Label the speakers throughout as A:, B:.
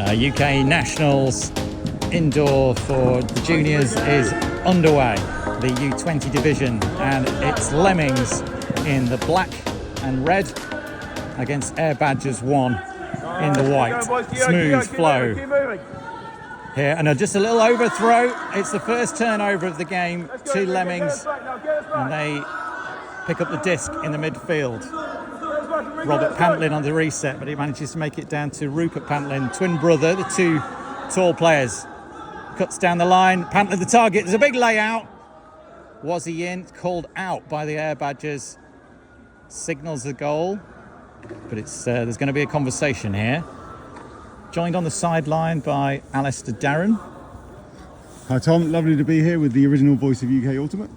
A: UK Nationals indoor for the juniors is underway, the U20 division, and it's Lemmings in the black and red against Air Badgers 1 in the white. Smooth flow here, and just a little overthrow. It's the first turnover of the game to Lemmings, and they pick up the disc in the midfield. Robert Pantlin on the reset, but he manages to make it down to Rupert Pantlin, twin brother, the two tall players. Cuts down the line, Pantlin the target, there's a big layout. Was he in? Called out by the Air Badgers. Signals the goal, but it's there's going to be a conversation here. Joined on the sideline by Alistair Darren.
B: Hi Tom, lovely to be here with the original voice of UK Ultimate.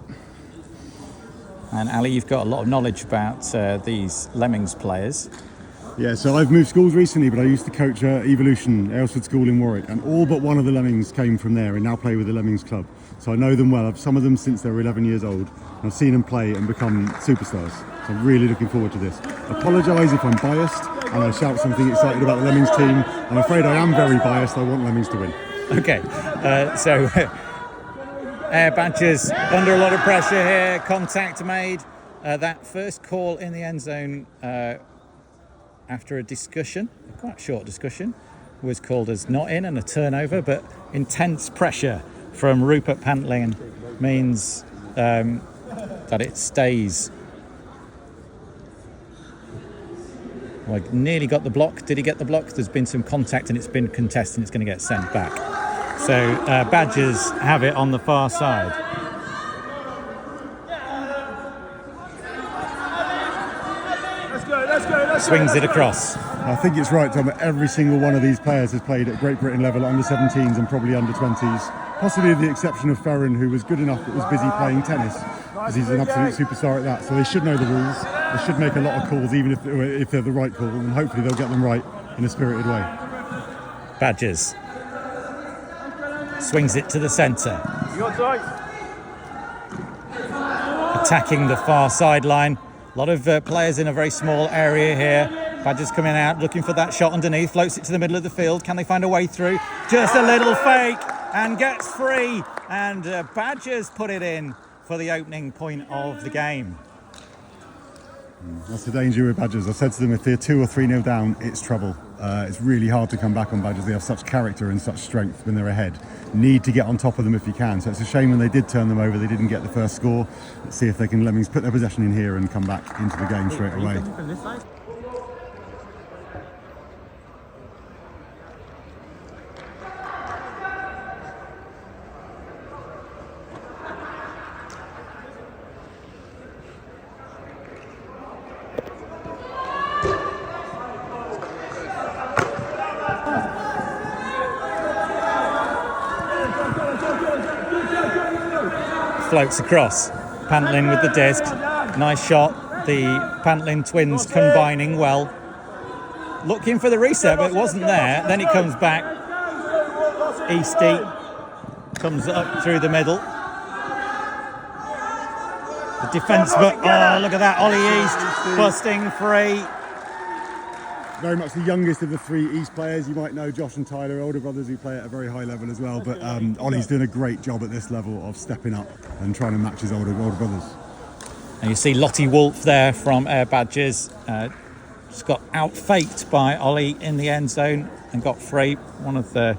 A: And Ali, you've got a lot of knowledge about these Lemmings players.
B: Yeah, so I've moved schools recently, but I used to coach Evolution, Aylesford School in Warwick, and all but one of the Lemmings came from there and now play with the Lemmings Club. So I know them well. I've some of them since they were 11 years old. I've seen them play and become superstars. So I'm really looking forward to this. Apologise if I'm biased and I shout something excited about the Lemmings team. I'm afraid I am very biased. I want Lemmings to win.
A: Okay, so Air Badgers under a lot of pressure here. Contact made. That first call in the end zone after a discussion, a quite short discussion, was called as not in and a turnover, but intense pressure from Rupert Pantlin means that it stays. Well, nearly got the block. Did he get the block? There's been some contact and it's been contested and it's going to get sent back. So Badgers have it on the far side. Swings it across.
B: I think it's right, Tom. Every single one of these players has played at Great Britain level, under 17s and probably under 20s. Possibly with the exception of Ferren, who was good enough but was busy playing tennis, because he's an absolute superstar at that. So they should know the rules. They should make a lot of calls, even if they're the right call, and hopefully they'll get them right in a spirited way.
A: Badgers. Swings it to the centre. Attacking the far sideline. A lot of players in a very small area here. Badgers coming out, looking for that shot underneath. Floats it to the middle of the field. Can they find a way through? Just a little fake and gets free. And Badgers put it in for the opening point of the game.
B: That's the danger with Badgers. I said to them, if they're 2 or 3-0 down, it's trouble. It's really hard to come back on Badgers. They have such character and such strength when they're ahead. Need to get on top of them if you can. So it's a shame when they did turn them over, they didn't get the first score. Let's see if they can Lemmings put their possession in here and come back into the game straight away.
A: Floats across. Pantlin with the disc. Nice shot. The Pantlin twins combining well. Looking for the reset, but it wasn't there. Then it comes back. Easty comes up through the middle. The defence, but oh, look at that. Ollie East busting free.
B: Very much the youngest of the 3 East players. You might know Josh and Tyler, older brothers who play at a very high level as well. But Ollie's doing a great job at this level of stepping up and trying to match his older brothers.
A: And you see Lottie Wolf there from Air Badgers. Just got out-faked by Ollie in the end zone and got free. One of the...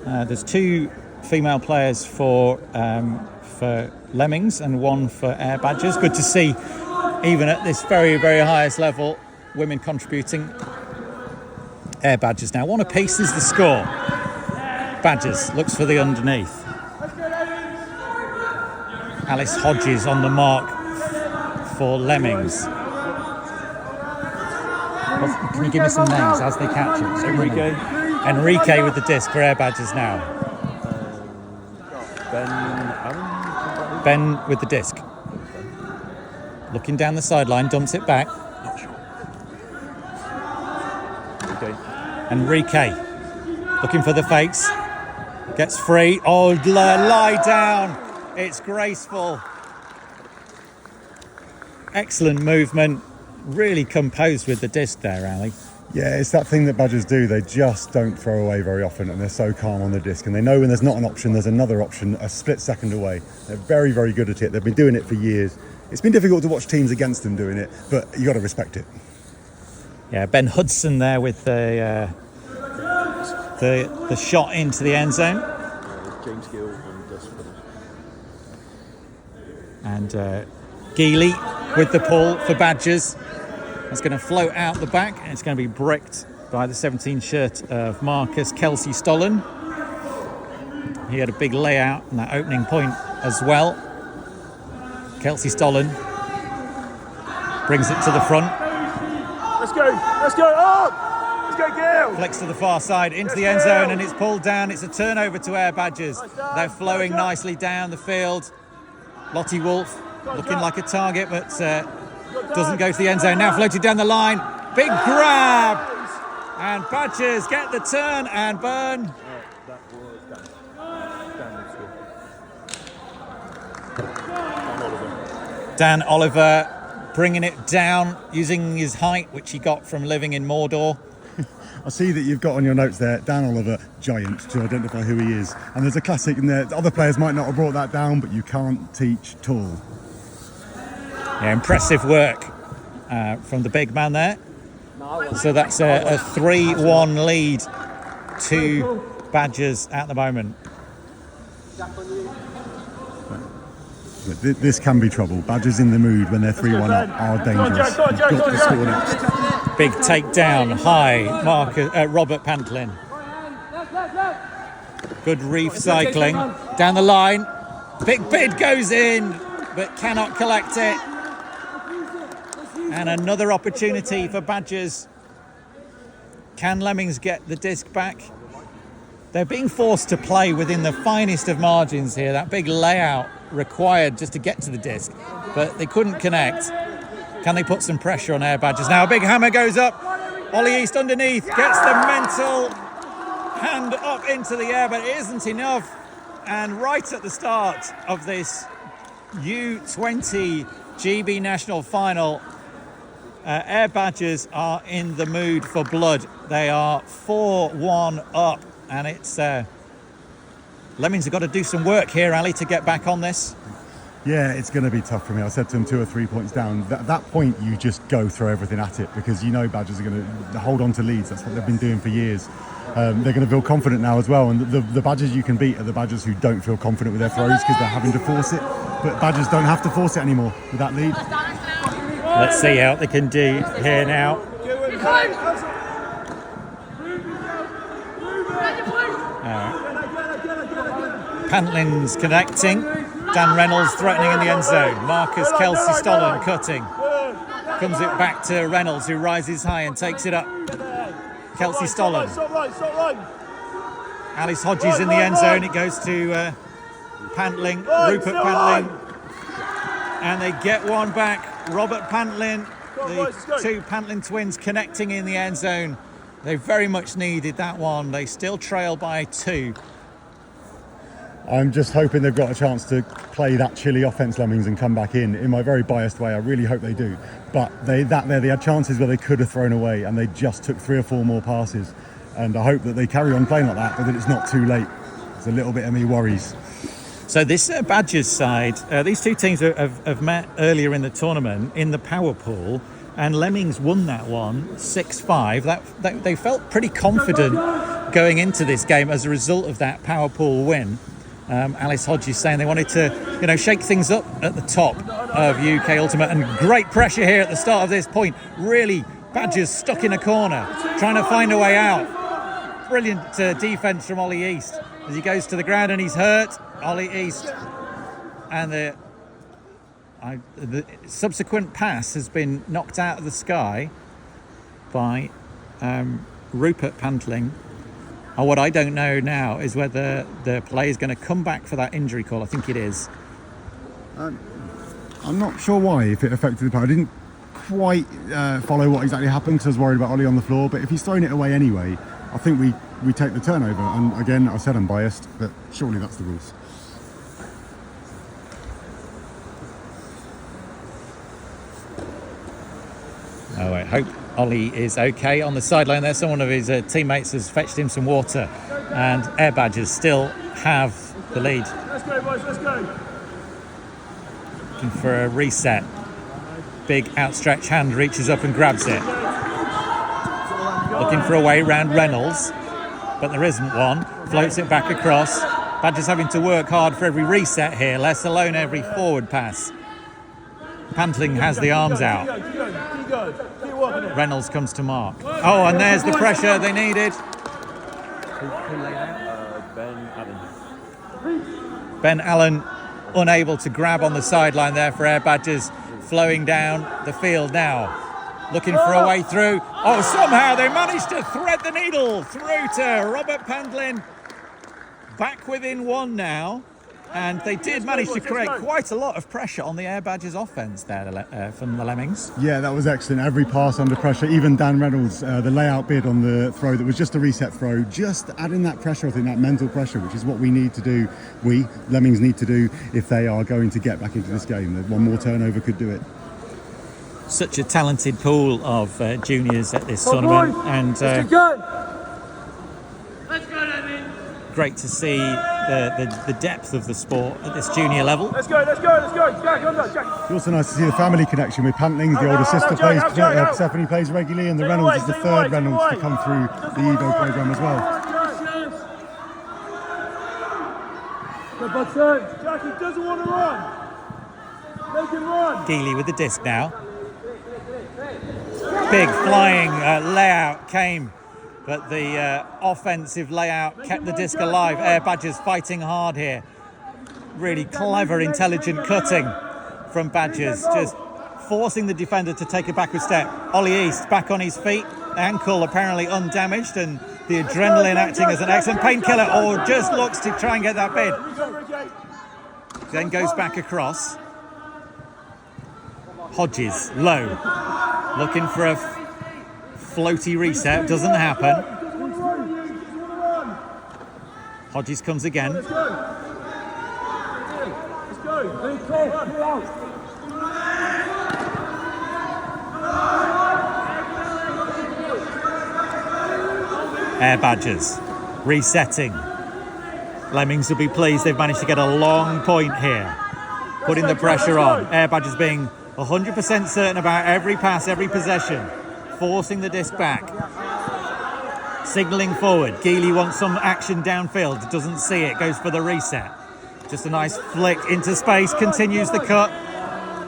A: there's 2 female players for Lemmings and 1 for Air Badgers. Good to see, even at this very, very highest level, women contributing. Air Badgers now. 1 apiece is the score. Badgers looks for the underneath. Alice Hodges on the mark for Lemmings. Can you give me some names as they catch it? Enrique with the disc for Air Badgers now. Ben with the disc. Looking down the sideline, dumps it back. Enrique looking for the fakes, gets free. Oh, lie down. It's graceful. Excellent movement. Really composed with the disc there, Ali.
B: Yeah, it's that thing that Badgers do. They just don't throw away very often, and they're so calm on the disc. And they know when there's not an option, there's another option a split second away. They're very, very good at it. They've been doing it for years. It's been difficult to watch teams against them doing it, but you got to respect it.
A: Yeah, Ben Hudson there with the shot into the end zone.
C: James Gill and Gus for
A: And Geely with the pull for Badgers. It's going to float out the back, and it's going to be bricked by the 17 shirt of Marcus Kelsey-Stollen. He had a big layout in that opening point as well. Kelsey-Stollen brings it to the front.
C: Let's go up! Let's go, Gil!
A: Flicks to the far side into the end zone, and it's pulled down. It's a turnover to Air Badgers. They're flowing nicely down the field. Lottie Wolf looking like a target, but doesn't go to the end zone. Now floated down the line. Big grab! And Badgers get the turn and burn.
C: That was
A: Dan Oliver bringing it down using his height, which he got from living in Mordor.
B: I see that you've got on your notes there, Dan Oliver, giant, to identify who he is. And there's a classic in there. Other players might not have brought that down, but you can't teach tall.
A: Yeah, impressive work from the big man there. So that's a 3-1 lead to Badgers at the moment.
B: This can be trouble. Badgers in the mood when they're 3-1 up are dangerous. You've got to score next.
A: Big takedown, high, Robert Pantlin. Good reef cycling down the line. Big bid goes in, but cannot collect it. And another opportunity for Badgers. Can Lemmings get the disc back? They're being forced to play within the finest of margins here. That big layout required just to get to the disc, but they couldn't connect. Can they put some pressure on Air Badgers? Now a big hammer goes up. Ollie East underneath, gets the mental hand up into the air, but it isn't enough. And right at the start of this U20 GB National Final, Air Badgers are in the mood for blood. They are 4-1 up, and it's Lemmings have got to do some work here, Ali, to get back on this.
B: Yeah, it's going to be tough for me. I said to them 2 or 3 points down. At that point, you just go throw everything at it, because you know Badgers are going to hold on to leads. That's what they've been doing for years. They're going to feel confident now as well. And the Badgers you can beat are the Badgers who don't feel confident with their throws because they're having to force it. But Badgers don't have to force it anymore with that lead.
A: Let's see how they can do here now. Pantlin's connecting. Dan Reynolds threatening in the end zone. Marcus Kelsey-Stollen cutting. Comes it back to Reynolds, who rises high and takes it up. Kelsey-Stollen. Alice Hodges in the end zone. It goes to Pantling, Rupert Pantling. And they get one back. Robert Pantlin, the two Pantlin twins connecting in the end zone. They very much needed that one. They still trail by 2.
B: I'm just hoping they've got a chance to play that chilly offence, Lemmings, and come back in my very biased way. I really hope they do. But they had chances where they could have thrown away, and they just took 3 or 4 more passes. And I hope that they carry on playing like that, but that it's not too late. It's a little bit of me worries.
A: So this Badgers side, these two teams have met earlier in the tournament in the power pool, and Lemmings won that one 6-5. They felt pretty confident going into this game as a result of that power pool win. Alice Hodges saying they wanted to, shake things up at the top of UK Ultimate, and great pressure here at the start of this point. Really, Badgers stuck in a corner, trying to find a way out. Brilliant defence from Ollie East as he goes to the ground and he's hurt. Ollie East, and the subsequent pass has been knocked out of the sky by Rupert Pantling. And what I don't know now is whether the play is going to come back for that injury call. I think it is.
B: I'm not sure why, if it affected the play. I didn't quite follow what exactly happened, because I was worried about Ollie on the floor. But if he's thrown it away anyway, I think we take the turnover. And again, I said I'm biased, but surely that's the rules.
A: Oh, I hope Ollie is okay on the sideline there. Someone of his teammates has fetched him some water, and Air Badgers still have the lead.
C: Let's go, boys, let's go.
A: Looking for a reset. Big outstretched hand reaches up and grabs it. Looking for a way round Reynolds, but there isn't one. Floats it back across. Badgers having to work hard for every reset here, let alone every forward pass. Pantling has the arms out. Reynolds comes to mark. Oh, and there's the pressure they needed. Who laid out? Ben Allen unable to grab on the sideline there for Air Badgers, flowing down the field now. Looking for a way through. Oh, somehow they managed to thread the needle through to Robert Pantling. Back within one now. And they did manage to create quite a lot of pressure on the Air Badgers offence there from the Lemmings.
B: Yeah, that was excellent. Every pass under pressure, even Dan Reynolds, the layout bid on the throw that was just a reset throw, just adding that pressure, I think that mental pressure, which is what we need to do, Lemmings need to do if they are going to get back into this game. One more turnover could do it.
A: Such a talented pool of juniors at this tournament, and great to see the depth of the sport at this junior level.
C: Let's go, let's go, let's go. Jack, on that, Jack.
B: It's also nice to see the family connection with Pantlings. The older sister plays, Persephone plays regularly, and the Reynolds is the third Reynolds to come through the Evo programme as well.
C: Jack, he doesn't want to run. Make him run.
A: Geely with the disc now. Big flying layout came, but the offensive layout kept the disc alive. Air Badgers fighting hard here. Really clever, intelligent cutting from Badgers, just forcing the defender to take a backward step. Ollie East back on his feet, ankle apparently undamaged, and the adrenaline acting as an excellent painkiller, or just looks to try and get that bid. Then goes back across. Hodges, low, looking for a floaty reset, doesn't happen. Hodges comes again.
C: Let's go.
A: Air Badgers resetting. Lemmings will be pleased they've managed to get a long point here, putting the pressure on. Air Badgers being 100% certain about every pass, every possession, forcing the disc back, signalling forward. Geely wants some action downfield, doesn't see it, goes for the reset. Just a nice flick into space, continues the cut.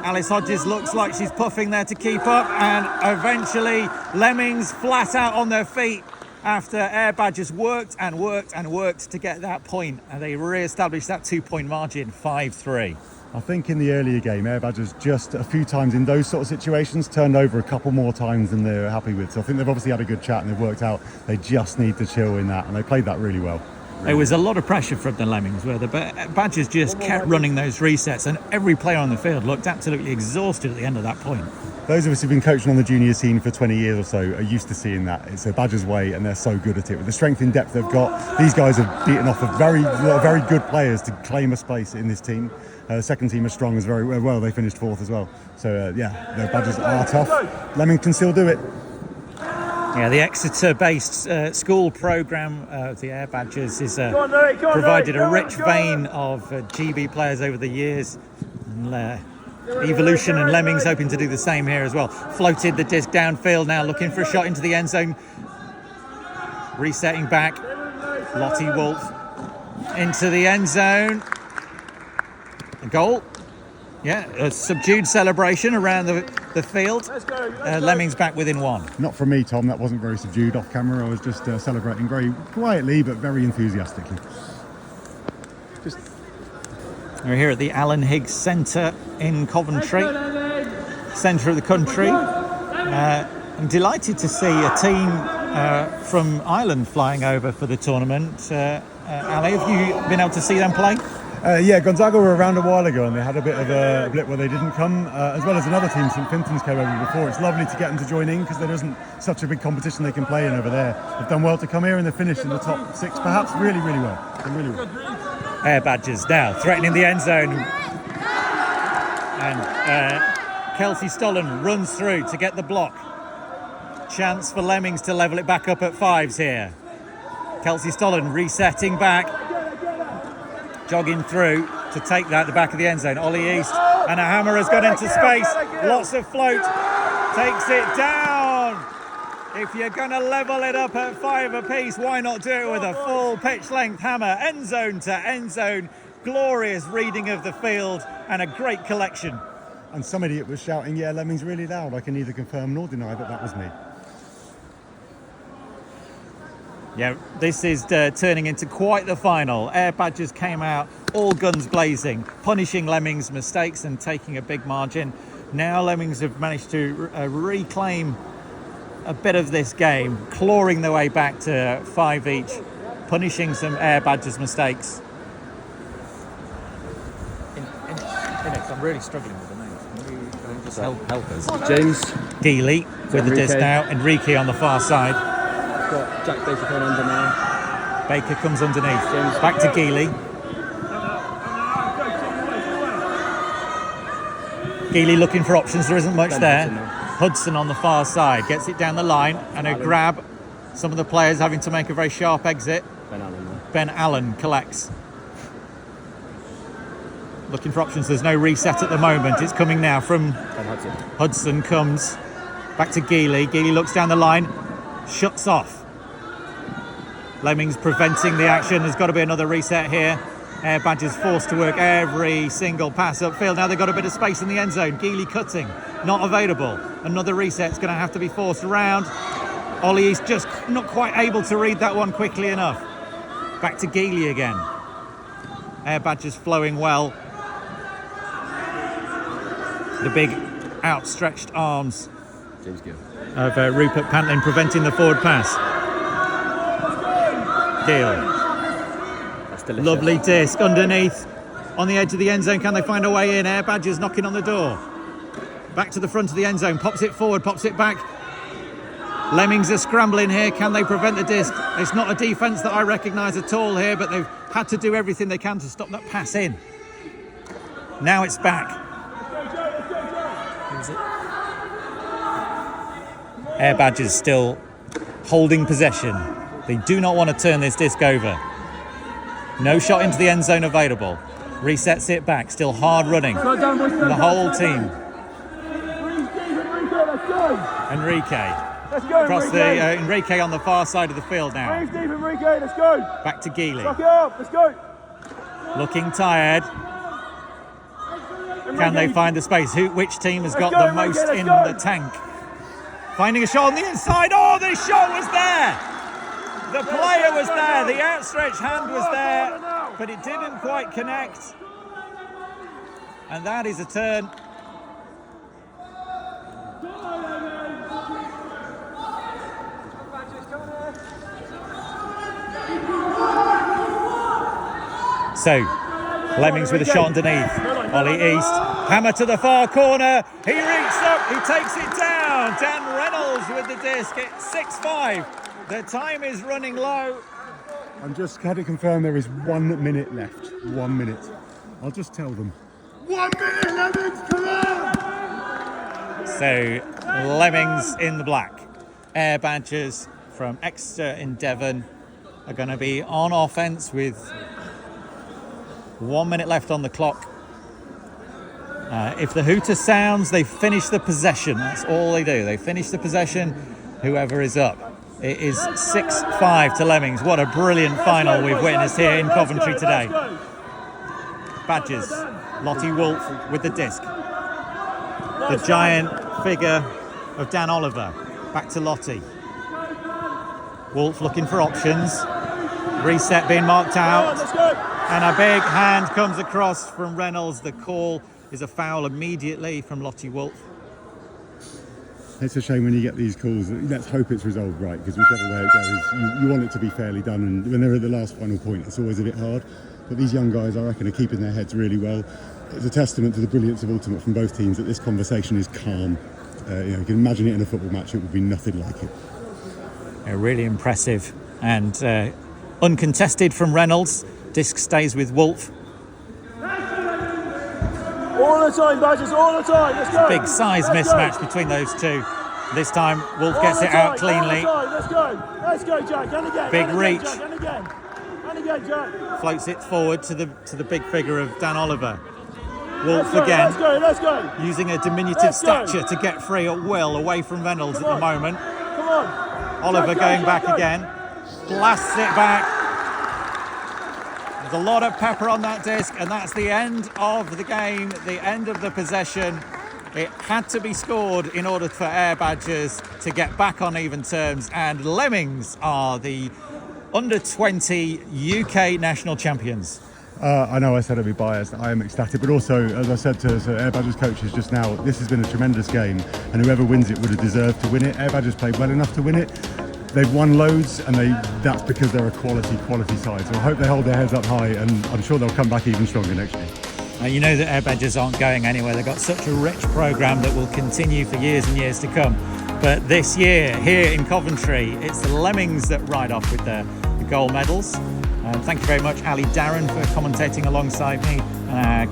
A: Alice Hodges looks like she's puffing there to keep up, and eventually Lemmings flat out on their feet after Air Badgers worked and worked and worked to get that point, and they re-established that 2-point margin, 5-3.
B: I think in the earlier game, Air Badgers just a few times in those sort of situations turned over a couple more times than they were happy with. So I think they've obviously had a good chat and they've worked out they just need to chill in that, and they played that really well.
A: There was a lot of pressure from the Lemmings where the Badgers just kept running those resets, and every player on the field looked absolutely exhausted at the end of that point.
B: Those of us who've been coaching on the junior scene for 20 years or so are used to seeing that. It's a Badgers way, and they're so good at it. With the strength and depth they've got, these guys have beaten off a lot of very good players to claim a space in this team. The second team is strong as very well. They finished fourth as well. So, the Badgers are tough. Lemmings can still do it.
A: Yeah, the Exeter-based school programme of the Air Badgers is provided a rich vein of GB players over the years. And, Evolution and Lemmings hoping to do the same here as well. Floated the disc downfield now, looking for a shot into the end zone. Resetting back. Lottie Wolf into the end zone. A goal. Yeah, a subdued celebration around the field. Lemmings back within one.
B: Not from me, Tom. That wasn't very subdued off camera. I was just celebrating very quietly but very enthusiastically.
A: We're here at the Alan Higgs Centre in Coventry, centre of the country. I'm delighted to see a team from Ireland flying over for the tournament. Ali, have you been able to see them play?
B: Yeah, Gonzaga were around a while ago and they had a bit of a blip where they didn't come, as well as another team, St Fintan's, came over before. It's lovely to get them to join in because there isn't such a big competition they can play in over there. They've done well to come here and they've finished in the top 6, perhaps really, really well. Really well.
A: Air Badgers now threatening the end zone, and Kelsey Stollen runs through to get the block. chance for Lemmings to level it back up at 5s here. Kelsey Stollen resetting back, jogging through to take that at the back of the end zone. Ollie East, and a hammer has gone into space. Lots of float, takes it down. If you're going to level it up at 5 apiece, why not do it with a full pitch length hammer, end zone to end zone. Glorious reading of the field and a great collection.
B: And some idiot was shouting, "Yeah, Lemmings really loud." I can neither confirm nor deny that that was me.
A: Yeah, this is turning into quite the final. Air Badgers came out all guns blazing, punishing Lemmings' mistakes and taking a big margin. Now Lemmings have managed to reclaim a bit of this game, clawing their way back to 5 each, punishing some Air Badgers' mistakes. I'm really struggling with the names. Can you just help us?
C: James.
A: Geely with the disc now. Enrique on the far side.
C: Got Jack Baker coming under now.
A: Baker comes underneath.
C: James.
A: Back to Geely. Geely looking for options. There isn't much there. Hudson on the far side gets it down the line and a grab. Some of the players having to make a very sharp exit. Ben Allen collects. Looking for options. There's no reset at the moment. It's coming now from Hudson. Comes back to Geely. Geely looks down the line, shuts off. Lemmings preventing the action. There's got to be another reset here. Air Badgers forced to work every single pass upfield. Now they've got a bit of space in the end zone. Geely cutting, not available. Another reset's going to have to be forced around. Ollie's just not quite able to read that one quickly enough. Back to Geely again. Air Badgers flowing well. The big outstretched arms of Rupert Pantlin preventing the forward pass. Gill. Lovely disc underneath on the edge of the end zone. Can they find a way in? Air Badgers knocking on the door. Back to the front of the end zone. Pops it forward, pops it back. Lemmings are scrambling here. Can they prevent the disc? It's not a defence that I recognise at all here, but they've had to do everything they can to stop that pass in. Now it's back. Air Badgers still holding possession. They do not want to turn this disc over. No shot into the end zone available. Resets it back. Still hard running. The whole team. Enrique.
C: Let's go,
A: Across the Enrique on the far side of the field now.
C: Deep, Enrique, let's go.
A: Back to Geely.
C: Suck it up, let's go.
A: Looking tired. Can they find the space? Which team has got the most in the tank? Finding a shot on the inside. Oh, the shot was there. The player was there. The outstretched hand was there, but it didn't quite connect. And that is a turn. So, Lemmings with a shot underneath. Ollie East, hammer to the far corner. He reaches up, he takes it down. Dan Reynolds with the disc. It's 6-5. The time is running low.
B: I'm just had to confirm there is 1 minute left. 1 minute. I'll just tell them. 1 minute, Lemmings, come on!
A: So, Lemmings in the black. Air Badgers from Exeter in Devon are going to be on offence with 1 minute left on the clock. If the hooter sounds, they finish the possession. That's all they do. They finish the possession, whoever is up. It is 6-5 to Lemmings. What a brilliant final we've witnessed here in Coventry today. Badgers, Lottie Wolf with the disc. The giant figure of Dan Oliver. Back to Lottie. Wolf looking for options. Reset being marked out. And a big hand comes across from Reynolds. The call is a foul immediately from Lottie Wolf.
B: It's a shame when you get these calls. Let's hope it's resolved right, because whichever way it goes, you want it to be fairly done. And when they're at the last final point, it's always a bit hard. But these young guys, I reckon, are keeping their heads really well. It's a testament to the brilliance of Ultimate from both teams that this conversation is calm. You can imagine it in a football match, it would be nothing like it.
A: Really impressive and uncontested from Reynolds. Disc stays with Wolf.
C: All the time, Badgers, all the time. Let's go.
A: Big size mismatch between those two. This time, Wolf gets it out cleanly.
C: Let's go, Jack. And again.
A: Big
C: and
A: reach.
C: Again, Jack. And again, Jack.
A: Floats it forward to the big figure of Dan Oliver. Wolf
C: Let's
A: again,
C: Let's go.
A: using a diminutive stature to get free at will away from Reynolds at the moment.
C: Come on.
A: Oliver
C: Jack,
A: going
C: Jack,
A: back again, blasts it back. There's a lot of pepper on that disc, and that's the end of the game, the end of the possession. It had to be scored in order for Air Badgers to get back on even terms, and Lemmings are the under-20 UK national champions.
B: I know I said I'd be biased. I am ecstatic, but also, as I said to Air Badgers coaches just now, this has been a tremendous game, and whoever wins it would have deserved to win it. Air Badgers played well enough to win it. They've won loads, and that's because they're a quality side. So I hope they hold their heads up high, and I'm sure they'll come back even stronger next year.
A: You know that Air Badgers aren't going anywhere. They've got such a rich programme that will continue for years and years to come. But this year, here in Coventry, it's the Lemmings that ride off with the gold medals. Thank you very much, Ali Darren, for commentating alongside me.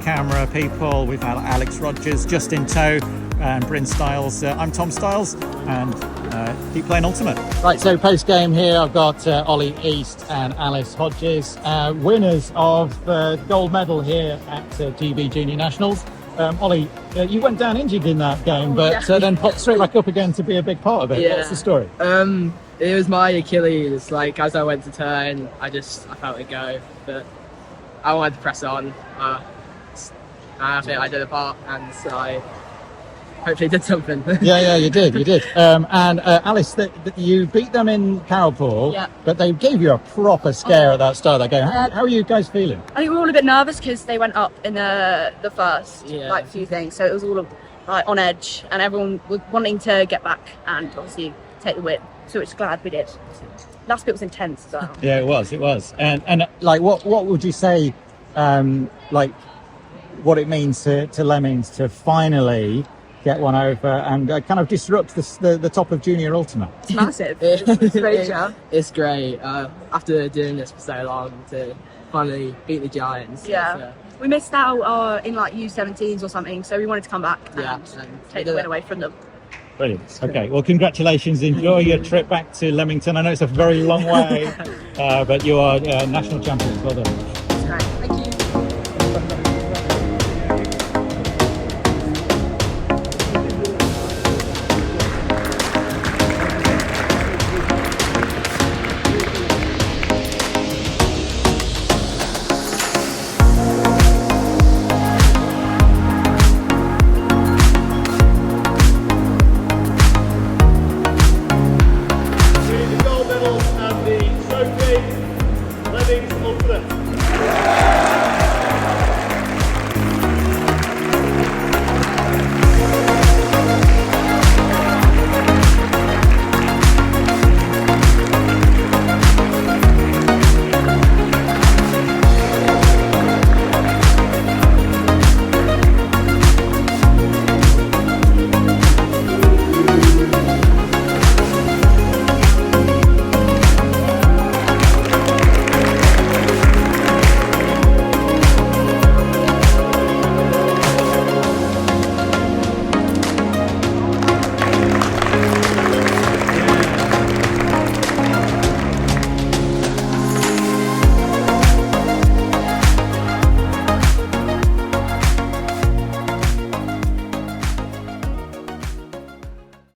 A: Camera people, we've had Alex Rogers, Justin Toe, and Bryn Stiles. I'm Tom Stiles, and keep playing Ultimate. Right, so post-game here, I've got Ollie East and Alice Hodges, winners of the gold medal here at GB Junior Nationals. Ollie, you went down injured in that game, but then popped straight back up again to be a big part of it.
D: Yeah.
A: What's the story?
D: It was my Achilles. Like, as I went to turn, I felt it go, but I wanted to press on. I think I did a part, and I hopefully did something.
A: Yeah, you did. And Alice, you beat them in Carrollpool, but they gave you a proper scare at that start of that game. How are you guys feeling?
E: I think we were all a bit nervous because they went up in the first few things, so it was all on edge, and everyone was wanting to get back and obviously take the win. So it's glad we did. Last bit was intense as well.
A: Yeah, it was. And like, what would you say, like, what it means to Lemmings to finally get one over and kind of disrupt the top of Junior Ultimate?
E: It's massive. It's great job.
D: It's great. After doing this for so long, to finally beat the Giants.
E: Yeah. We missed out in like U17s or something, so we wanted to come back and take the win away from them.
A: Brilliant. Okay, well, congratulations. Enjoy your trip back to Leamington. I know it's a very long way, but you are national champions. Well done.
E: That's great. Thank you.